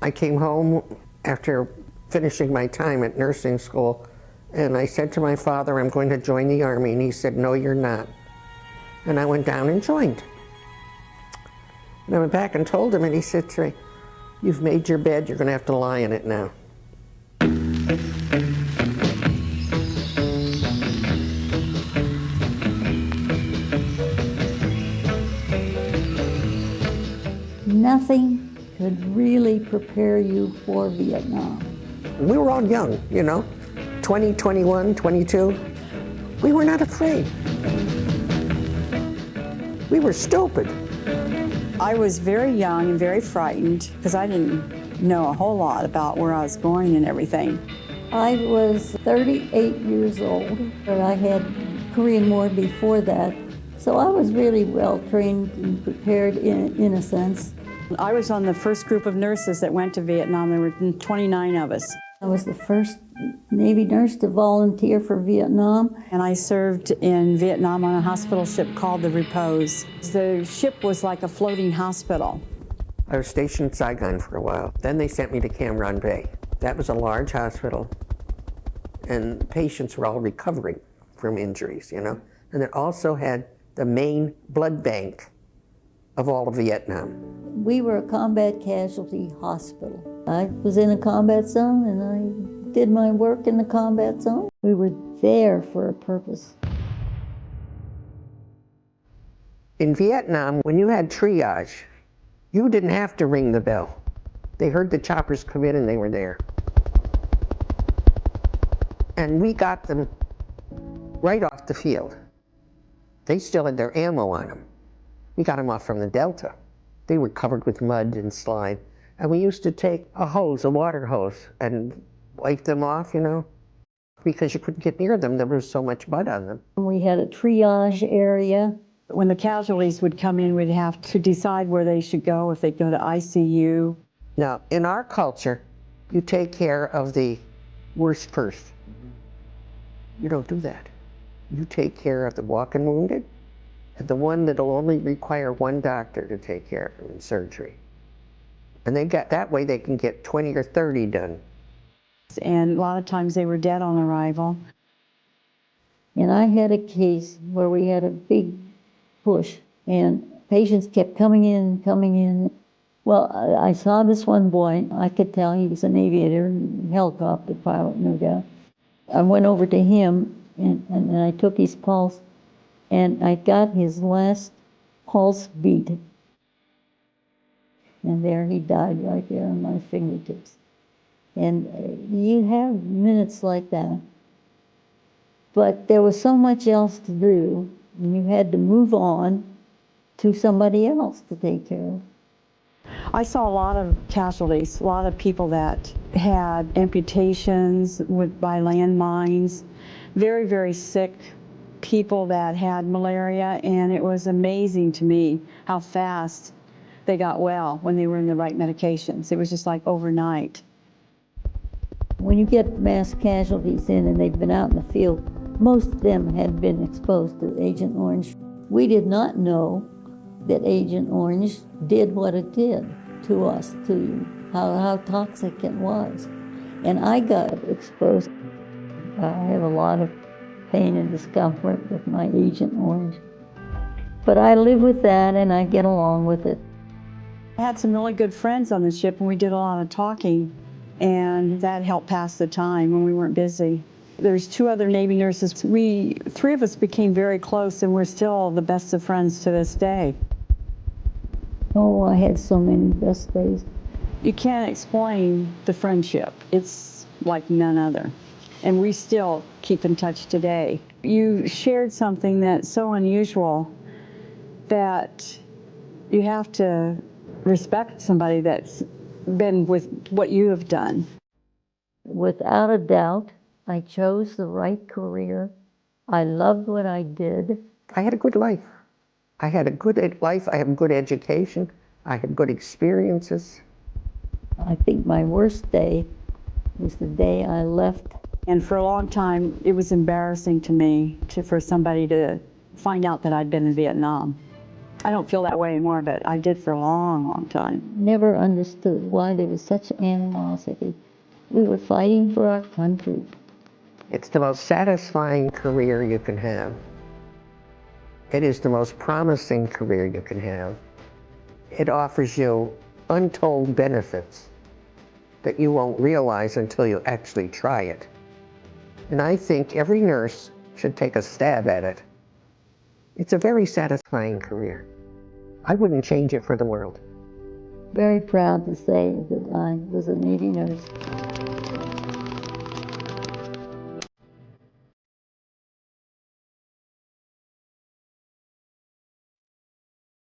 I came home after finishing my time at nursing school, and I said to my father, I'm going to join the Army, and he said, no, you're not. And I went down and joined. And I went back and told him, and he said to me, you've made your bed, you're going to have to lie in it now. Nothing could really prepare you for Vietnam. We were all young, 20, 21, 22. We were not afraid. We were stupid. I was very young and very frightened because I didn't know a whole lot about where I was going and everything. I was 38 years old, but I had Korean War before that. So I was really well trained and prepared in a sense. I was on the first group of nurses that went to Vietnam. There were 29 of us. I was the first Navy nurse to volunteer for Vietnam. And I served in Vietnam on a hospital ship called the Repose. The ship was like a floating hospital. I was stationed in Saigon for a while. Then they sent me to Cam Ranh Bay. That was a large hospital, and patients were all recovering from injuries, And it also had the main blood bank of all of Vietnam. We were a combat casualty hospital. I was in a combat zone and I did my work in the combat zone. We were there for a purpose. In Vietnam, when you had triage, you didn't have to ring the bell. They heard the choppers come in and they were there. And we got them right off the field. They still had their ammo on them. We got them off from the Delta. They were covered with mud and slime. And we used to take a hose, a water hose, and wipe them off, because you couldn't get near them. There was so much mud on them. We had a triage area. When the casualties would come in, we'd have to decide where they should go, if they'd go to ICU. Now, in our culture, you take care of the worst first. You don't do that. You take care of the walking wounded, and the one that'll only require one doctor to take care of in surgery. And that way they can get 20 or 30 done. And a lot of times they were dead on arrival. And I had a case where we had a big push, and patients kept coming in. Well, I saw this one boy. I could tell he was an aviator, helicopter pilot, no doubt. I went over to him, and I took his pulse, and I got his last pulse beat. And there he died right there on my fingertips. And you have minutes like that. But there was so much else to do, and you had to move on to somebody else to take care of. I saw a lot of casualties, a lot of people that had amputations by landmines, very, very sick people that had malaria, and it was amazing to me how fast they got well when they were in the right medications. It was just like overnight. When you get mass casualties in and they've been out in the field, most of them had been exposed to Agent Orange. We did not know that Agent Orange did what it did to us, to you, how toxic it was. And I got exposed. I have a lot of pain and discomfort with my Agent Orange. But I live with that and I get along with it. I had some really good friends on the ship and we did a lot of talking, and that helped pass the time when we weren't busy. There's 2 other Navy nurses. 3 of us became very close, and we're still the best of friends to this day. Oh, I had so many best days. You can't explain the friendship. It's like none other. And we still keep in touch today. You shared something that's so unusual that you have to respect somebody that's been with what you have done. Without a doubt, I chose the right career. I loved what I did. I had a good life. I had a good life. I had good education. I had good experiences. I think my worst day was the day I left. And for a long time, it was embarrassing to me for somebody to find out that I'd been in Vietnam. I don't feel that way anymore, but I did for a long, long time. Never understood why there was such animosity. We were fighting for our country. It's the most satisfying career you can have. It is the most promising career you can have. It offers you untold benefits that you won't realize until you actually try it. And I think every nurse should take a stab at it. It's a very satisfying career. I wouldn't change it for the world. Very proud to say that I was a Navy nurse.